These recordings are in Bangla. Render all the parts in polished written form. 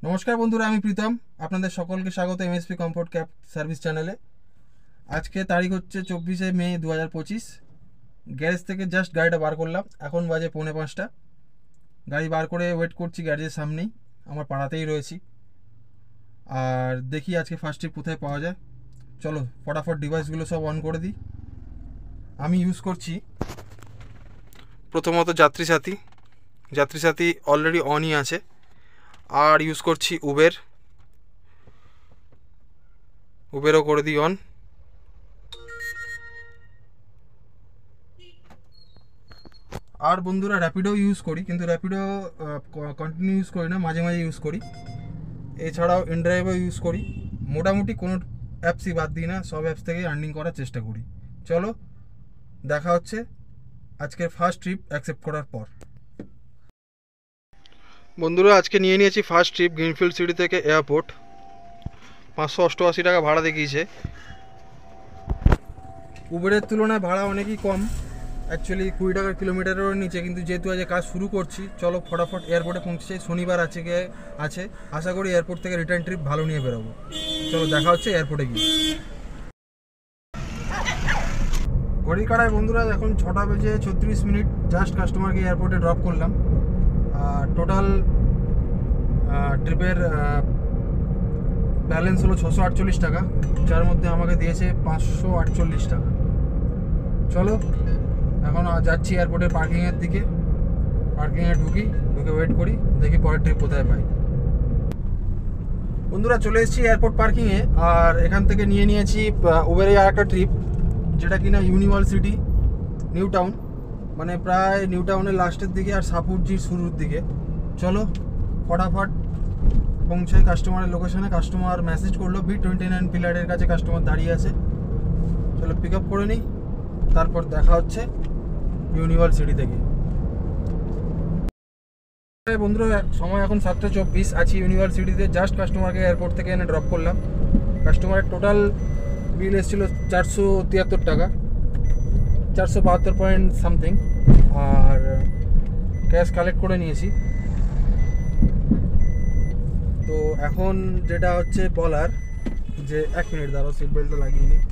নমস্কার বন্ধুরা, আমি প্রীতম। আপনাদের সকলকে স্বাগত এমএসপি কমফোর্ট ক্যাব সার্ভিস চ্যানেলে। আজকে তারিখ হচ্ছে 24শে মে 2025। গ্যারেজ থেকে জাস্ট গাড়িটা বার করলাম, এখন বাজে 4:45। গাড়ি বার করে ওয়েট করছি গ্যারেজের সামনেই, আমার পাড়াতেই রয়েছি। আর দেখি আজকে ফার্স্ট ট্রিপ কোথায় পাওয়া যায়। চলো ফটাফট ডিভাইসগুলো সব অন করে দিই। আমি ইউজ করছি প্রথমত যাত্রী সাথী অলরেডি অনই আছে। আর ইউজ করছি উবেরও করে দিই অন। আর বন্ধুরা র্যাপিডো ইউজ করি, কিন্তু র্যাপিডো কন্টিনিউ ইউজ করি না, মাঝে মাঝে ইউজ করি। এছাড়াও ইনড্রাইভও ইউজ করি। মোটামুটি কোনো অ্যাপসই বাদ দিই না, সব অ্যাপস থেকেই আর্নিং করার চেষ্টা করি। চলো দেখা হচ্ছে আজকের ফার্স্ট ট্রিপ অ্যাকসেপ্ট করার পর। বন্ধুরা আজকে নিয়ে নিয়েছি ফার্স্ট ট্রিপ গ্রিনফিল্ড সিটি থেকে এয়ারপোর্ট। 588 টাকা ভাড়া দেখিয়েছে। উবেরের তুলনায় ভাড়া অনেকই কম, অ্যাকচুয়ালি 20 টাকার কিলোমিটারেরও নিচে। কিন্তু যেহেতু আজ কাজ শুরু করছি, চলো ফটাফট এয়ারপোর্টে পৌঁছে। শনিবার আছে, আশা করি এয়ারপোর্ট থেকে রিটার্ন ট্রিপ ভালো নিয়ে বেরোবো। চলো দেখা হচ্ছে এয়ারপোর্টে গিয়ে। ঘড়ির কাটায় বন্ধুরা এখন 6টা বেজে 36 মিনিট। জাস্ট কাস্টমারকে এয়ারপোর্টে ড্রপ করলাম। টোটাল ট্রিপের ব্যালেন্স হলো 648 টাকা, যার মধ্যে আমাকে দিয়েছে 548 টাকা। চলো এখন যাচ্ছি এয়ারপোর্টের পার্কিংয়ের দিকে। পার্কিংয়ে ঢুকে ওয়েট করি, দেখি পরের ট্রিপ কোথায় পাই। বন্ধুরা চলে এসেছি এয়ারপোর্ট পার্কিংয়ে। আর এখান থেকে নিয়ে নিয়েছি উবেরে আর একটা ট্রিপ, যেটা কিনা ইউনিভার্সিটি নিউ টাউন, মানে প্রায় নিউ টাউনের লাস্টের দিকে আর সাপুরজির শুরুর দিকে। চলো ফটাফট পৌঁছাই কাস্টমারের লোকেশনে। কাস্টমার মেসেজ করলো B29 পিলারের কাছে কাস্টমার দাঁড়িয়ে আছে। চলো পিক আপ করে নিই, তারপর দেখা হচ্ছে ইউনিভার্সিটি থেকে। বন্ধুরা সময় এখন 7:24, আছি ইউনিভার্সিটিতে। জাস্ট কাস্টমারকে এয়ারপোর্ট থেকে এনে ড্রপ করলাম। কাস্টমারের টোটাল বিল এসেছিলো 473 টাকা, 472 পয়েন্ট সামথিং। আর ক্যাশ কালেক্ট করে নিয়েছি। তো এখন যেটা হচ্ছে বলার, যে 1 মিনিট দাঁড়াও, সিট বেল্টটা লাগিয়ে নিই।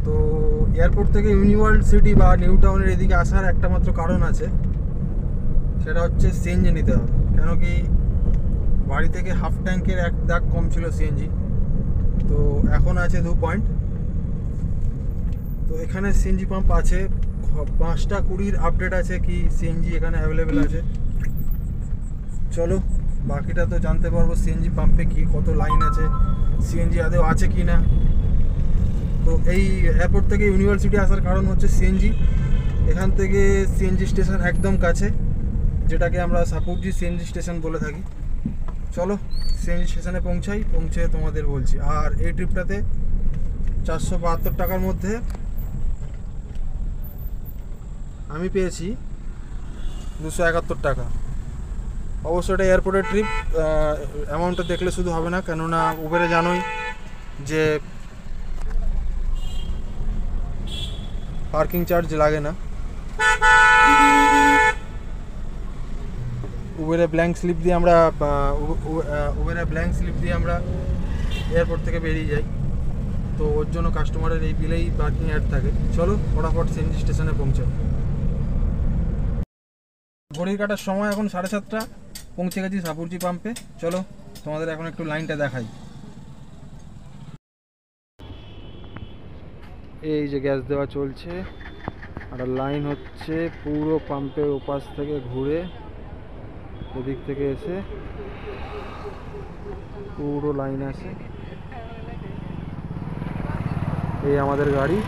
তো এয়ারপোর্ট থেকে ইউনিভার্সিটি বা নিউ টাউনের এদিকে আসার একটা মাত্র কারণ আছে, সেটা হচ্ছে সিএনজি নিতে হবে। কেন কি বাড়ি থেকে হাফ ট্যাঙ্কের 1 দাগ কম ছিল সিএনজি, তো এখন আছে 2 পয়েন্ট। তো এখানে সিএনজি পাম্প আছে, 5টা 20 আপডেট আছে কি সিএনজি এখানে অ্যাভেলেবেল আছে। চলো বাকিটা তো জানতে পারবো সিএনজি পাম্পে কি কত লাইন আছে, সিএনজি আদৌ আছে কি না। তো এই এয়ারপোর্ট থেকে ইউনিভার্সিটি আসার কারণ হচ্ছে সিএনজি। এখান থেকে সিএনজি স্টেশন একদম কাছে, যেটাকে আমরা সাপুরজি সিএনজি স্টেশন বলে থাকি। চলো সিএনজি স্টেশনে পৌঁছে তোমাদের বলছি। আর এই ট্রিপটাতে 472 টাকার মধ্যে আমি পেয়েছি 271 টাকা। অবশ্য এটা এয়ারপোর্টের ট্রিপ, অ্যামাউন্টটা দেখলে শুধু হবে না, কেননা উবেরে জানোই যে পার্কিং চার্জ লাগে না। উবেরে ব্ল্যাঙ্ক স্লিপ দিয়ে আমরা এয়ারপোর্ট থেকে বেরিয়ে যাই। তো ওর জন্য কাস্টমারের এই বিলেই পার্কিং অ্যাড থাকে। চলো ফটাফট সিএনজি স্টেশনে পৌঁছাই। ঘড়ির কাটার সময় এখন 7:30, পৌঁছে গেছি সাপুরজি পাম্পে। চলো তোমাদের এখন একটু লাইনটা দেখাই। এই যে গ্যাস দেওয়া চলছে, আর লাইন হচ্ছে পুরো পাম্পের ওপাশ থেকে ঘুরে এদিক থেকে এসে পুরো লাইন আছে। এই আমাদের গাড়ি,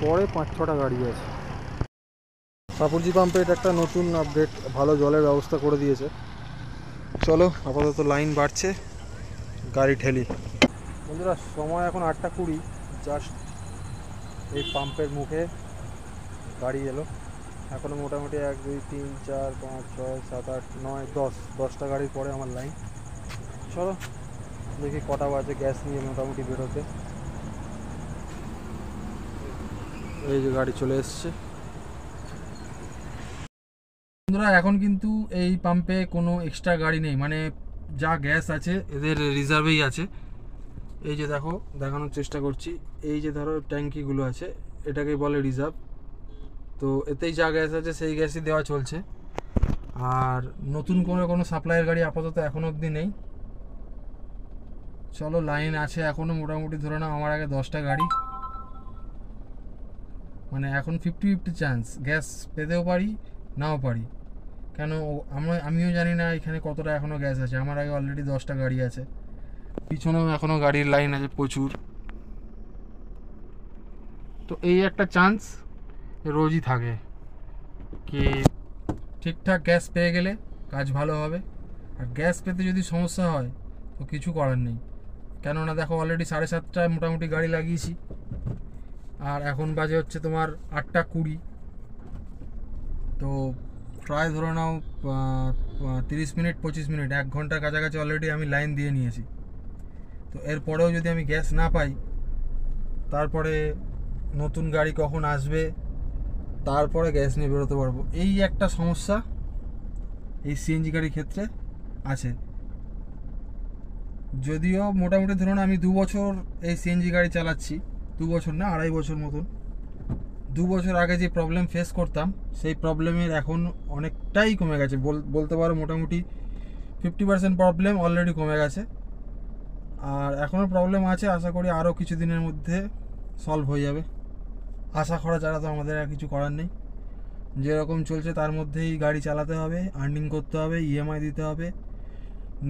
পরে 5-6টা গাড়ি আছে। সাপুরজি পাম্পে এটা একটা নতুন আপডেট, ভালো জলের ব্যবস্থা করে দিয়েছে। চলো আপাতত লাইন বাড়ছে, গাড়ি ঠেলি। বন্ধুরা সময় এখন 8:20। জাস্ট এই পাম্পের মুখে গাড়ি এলো। এখনও মোটামুটি 1 2 3 4 5 6 7 8 9 10টা গাড়ির পরে আমার লাইন। চলো দেখি কটা বাজে গ্যাস নিয়ে মোটামুটি বেরোতে। এই যে গাড়ি চলে এসছে। বন্ধুরা এখন কিন্তু এই পাম্পে কোনো এক্সট্রা গাড়ি নেই, মানে যা গ্যাস আছে এদের রিজার্ভেই আছে। এই যে দেখো, দেখানোর চেষ্টা করছি, এই যে ধরো ট্যাঙ্কিগুলো আছে এটাকেই বলে রিজার্ভ। তো এতেই যা গ্যাস আছে সেই গ্যাসই দেওয়া চলছে। আর নতুন কোনো সাপ্লাইয়ের গাড়ি আপাতত এখনো অবধি নেই। চলো, লাইন আছে এখনও মোটামুটি, ধরে নাও আমার আগে 10টা গাড়ি, মানে এখন 50-50 চান্স গ্যাস পেতেও পারি নাও পারি। কেন আমিও জানি না এখানে কতটা এখনও গ্যাস আছে। আমার আগে অলরেডি 10টা গাড়ি আছে, পিছনেও এখনও গাড়ির লাইন আছে প্রচুর। তো এই একটা চান্স রোজই থাকে কি ঠিকঠাক গ্যাস পেয়ে গেলে কাজ ভালো হবে। আর গ্যাস পেতে যদি সমস্যা হয় তো কিছু করার নেই, কেননা দেখো অলরেডি 7:30টায় মোটামুটি গাড়ি লাগিয়েছি, আর এখন বাজে হচ্ছে তোমার 8টা 20। তো প্রায় ধরে নাও 30 মিনিট 25 মিনিট 1 ঘন্টার কাছাকাছি অলরেডি আমি লাইন দিয়ে নিয়েছি। তো এরপরেও যদি আমি গ্যাস না পাই, তারপরে নতুন গাড়ি কখন আসবে, তারপরে গ্যাস নিয়ে বেরোতে পারবো। এই একটা সমস্যা এই সিএনজি গাড়ির ক্ষেত্রে আছে। যদিও মোটামুটি ধরুন আমি 2 বছর এই সিএনজি গাড়ি চালাচ্ছি, 2 বছর না 2.5 বছর মতন। 2 বছর আগে যে প্রবলেম ফেস করতাম সেই প্রবলেমের এখন অনেকটাই কমে গেছে, বলতে পারো মোটামুটি 50% প্রবলেম অলরেডি কমে গেছে। আর এখনও প্রবলেম আছে, আশা করি আরও কিছু দিনের মধ্যে সলভ হয়ে যাবে। আশা করা ছাড়া তো আমাদের আর কিছু করার নেই। যেরকম চলছে তার মধ্যেই গাড়ি চালাতে হবে, আর্নিং করতে হবে, ইএমআই দিতে হবে,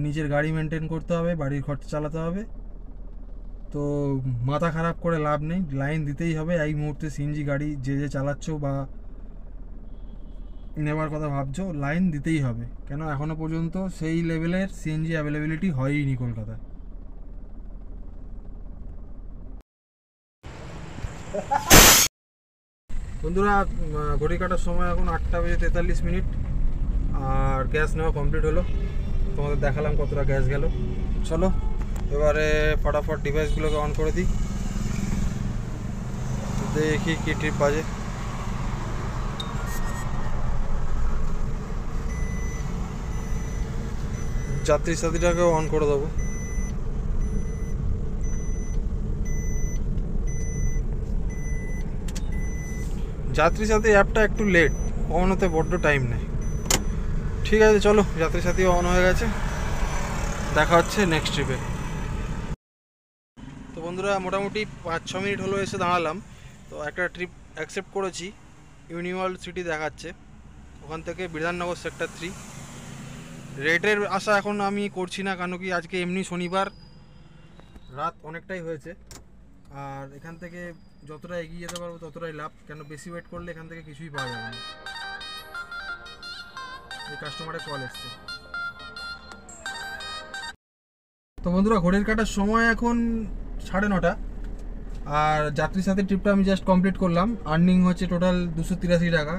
নিজের গাড়ি মেনটেন করতে হবে, বাড়ির খরচা চালাতে হবে। তো মাথা খারাপ করে লাভ নেই, লাইন দিতেই হবে। এই মুহূর্তে সিএনজি গাড়ি যে চালাচ্ছ বা নেবার কথা ভাবছো, লাইন দিতেই হবে। কেন এখনও পর্যন্ত সেই লেভেলের সিএনজি অ্যাভেলেবিলিটি হয়ইনি কলকাতায়। বন্ধুরা, ঘড়ি কাটার সময় এখন 8:43, আর গ্যাস নেওয়া কমপ্লিট হলো। তোমাদের দেখালাম কতটা গ্যাস গেল। চলো এবারে ফটাফট ডিভাইসগুলোকে অন করে দিই, দেখি কি ট্রিপ বাজে। যাত্রী সাথীটাকেও অন করে দেবো। যাত্রী সাথী অ্যাপটা একটু লেট, অন হতে বড্ড টাইম নেই। ঠিক আছে, চলো, যাত্রী সাথী অন হয়ে গেছে, দেখা হচ্ছে নেক্সট ট্রিপে। তো বন্ধুরা, মোটামুটি 5-6 মিনিট হলো এসে দাঁড়ালাম। তো একটা ট্রিপ অ্যাকসেপ্ট করেছি, ইউনিভার্সিটি দেখাচ্ছে, ওখান থেকে বিধাননগর সেক্টর 3। রেটের আশা এখন আমি করছি না, কেন কি আজকে এমনি শনিবার, রাত অনেকটাই হয়েছে। আর এখান থেকে যতটা এগিয়ে যেতে পারবো ততটাই লাভ, কেন বেশি ওয়েট করলে এখান থেকে কিছুই পাওয়া যাবে না। এই কাস্টমারের কল এসছে। তো বন্ধুরা, ঘড়ির কাটার সময় এখন 9:30, আর যাত্রীর সাথে ট্রিপটা আমি জাস্ট কমপ্লিট করলাম। আর্নিং হচ্ছে টোটাল 283 টাকা।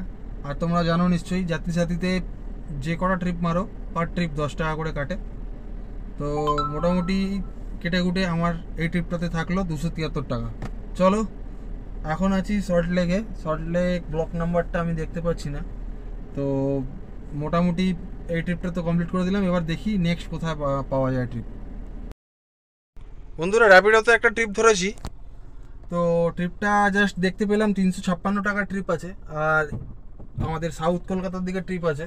আর তোমরা জানো নিশ্চয়ই যাত্রী সাথীতে যে কটা ট্রিপ মারো পার ট্রিপ 10 টাকা করে কাটে। তো মোটামুটি কেটে কুটে আমার এই ট্রিপটাতে থাকলো 273 টাকা। চলো, এখন আছি সল্টলেকে। সল্টলেক ব্লক নাম্বারটা আমি দেখতে পাচ্ছি না। তো মোটামুটি এই ট্রিপটা তো কমপ্লিট করে দিলাম, এবার দেখি নেক্সট কোথায় পাওয়া যায় ট্রিপ। বন্ধুরা, র্যাপিডোতে একটা ট্রিপ ধরেছি। তো ট্রিপটা জাস্ট দেখতে পেলাম 356 টাকার ট্রিপ আছে, আর আমাদের সাউথ কলকাতার দিকে ট্রিপ আছে।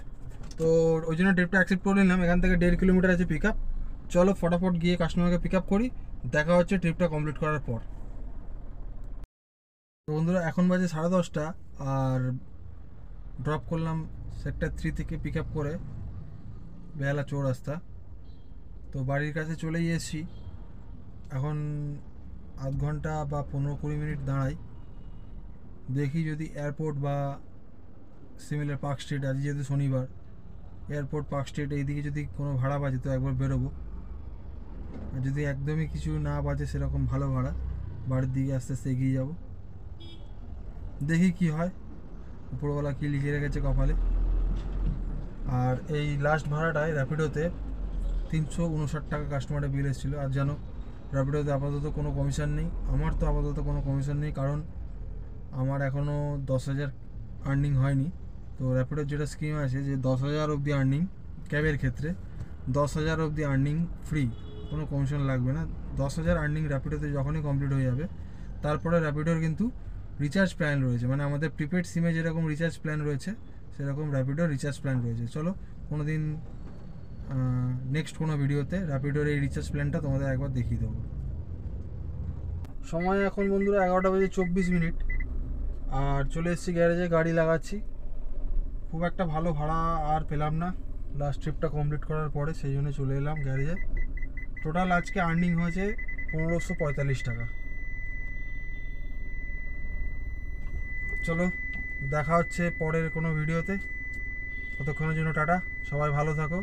তো ওই জন্য ট্রিপটা অ্যাকসেপ্ট করে নিলাম। এখান থেকে 1.5 কিলোমিটার আছে পিক আপ। চলো ফটাফট গিয়ে কাস্টমারকে পিক আপ করি, দেখা হচ্ছে ট্রিপটা কমপ্লিট করার পর। তো বন্ধুরা, এখন বাজে 10:30, আর ড্রপ করলাম সেক্টর 3 থেকে পিক আপ করে বেহালা চৌরাস্তা। তো বাড়ির কাছে চলেই এসেছি। এখন আধ ঘন্টা বা 15-20 মিনিট দাঁড়াই, দেখি যদি এয়ারপোর্ট বা সিমিলার পার্ক স্ট্রিট, আজ যেহেতু শনিবার, এয়ারপোর্ট পার্ক স্ট্রিট এইদিকে যদি কোনো ভাড়া বাজে তো একবার বেরোবো। আর যদি একদমই কিছু না বাজে সেরকম ভালো ভাড়া, বাড়ির দিকে আস্তে আস্তে এগিয়ে যাব। দেখি কি হয়, উপরওয়ালা কী লিখে রেখেছে কপালে। আর এই লাস্ট ভাড়াটায় র্যাপিডোতে 359 টাকা কাস্টমারের বিল এসেছিলো। আর জানো, র্যাপিডোতে আপাতত কোনো কমিশন নেই। আমার তো আপাতত কোনো কমিশন নেই, কারণ আমার এখনও 10,000 আর্নিং হয়নি। তো র্যাপিডোর যেটা স্কিম আছে যে 10,000 অবধি আর্নিং, ক্যাবের ক্ষেত্রে 10,000 অবধি আর্নিং ফ্রি, কোনো কমিশন লাগবে না। 10,000 আর্নিং র্যাপিডোতে যখনই কমপ্লিট হয়ে যাবে তারপরে র্যাপিডোর কিন্তু রিচার্জ প্ল্যান রয়েছে, মানে আমাদের প্রিপেড সিমে যেরকম রিচার্জ প্ল্যান রয়েছে সেরকম র্যাপিডোর রিচার্জ প্ল্যান রয়েছে। চলো কোনো দিন নেক্সট কোনো ভিডিওতে র্যাপিডোর এই রিচার্জ প্ল্যানটা তোমাদের একবার দেখিয়ে দেবো। সময় এখন বন্ধুরা 11:24, আর চলে এসেছি গ্যারেজে, গাড়ি লাগাচ্ছি। খুব একটা ভালো ভাড়া আর পেলাম না লাস্ট ট্রিপটা কমপ্লিট করার পরে, সেই জন্য চলে এলাম গ্যারেজে। টোটাল আজকে আর্নিং হয়েছে 1545 টাকা। চলো দেখা হচ্ছে পরের কোনো ভিডিওতে, ততক্ষণের জন্য টাটা, সবাই ভালো থাকো।